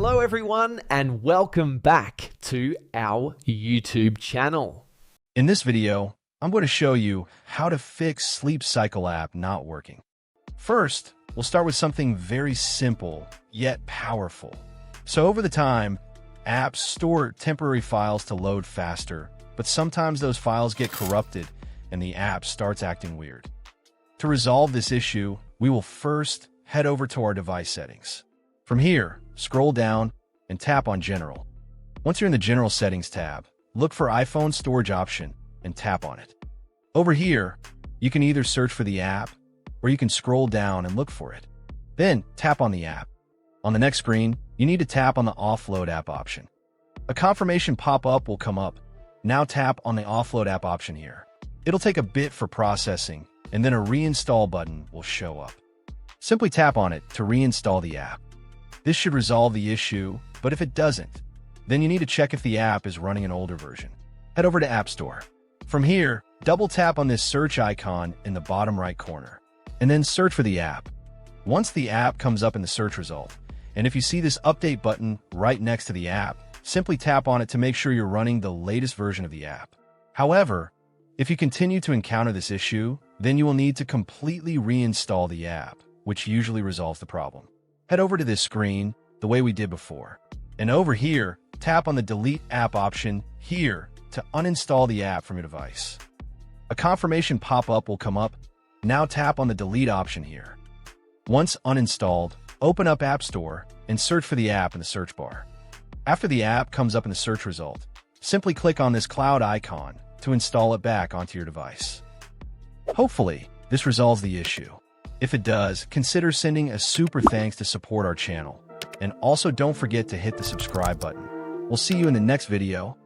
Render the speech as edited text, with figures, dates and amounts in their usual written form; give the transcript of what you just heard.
Hello everyone and welcome back to our YouTube channel. In this video, I'm going to show you how to fix Sleep Cycle app not working. First, we'll start with something very simple yet powerful. So over the time, apps store temporary files to load faster, but sometimes those files get corrupted and the app starts acting weird. To resolve this issue, we will first head over to our device settings. From here, scroll down and tap on General. Once you're in the General Settings tab, look for iPhone Storage option and tap on it. Over here, you can either search for the app or you can scroll down and look for it. Then tap on the app. On the next screen, you need to tap on the Offload app option. A confirmation pop-up will come up. Now tap on the Offload app option here. It'll take a bit for processing, and then a reinstall button will show up. Simply tap on it to reinstall the app. This should resolve the issue, but if it doesn't, then you need to check if the app is running an older version. Head over to App Store. From here, double tap on this search icon in the bottom right corner, and then search for the app. Once the app comes up in the search result, and if you see this update button right next to the app, simply tap on it to make sure you're running the latest version of the app. However, if you continue to encounter this issue, then you will need to completely reinstall the app, which usually resolves the problem. Head over to this screen the way we did before. And over here, tap on the Delete App option here to uninstall the app from your device. A confirmation pop-up will come up. Now tap on the Delete option here. Once uninstalled, open up App Store and search for the app in the search bar. After the app comes up in the search result, simply click on this cloud icon to install it back onto your device. Hopefully, this resolves the issue. If it does, consider sending a super thanks to support our channel. And also don't forget to hit the subscribe button. We'll see you in the next video.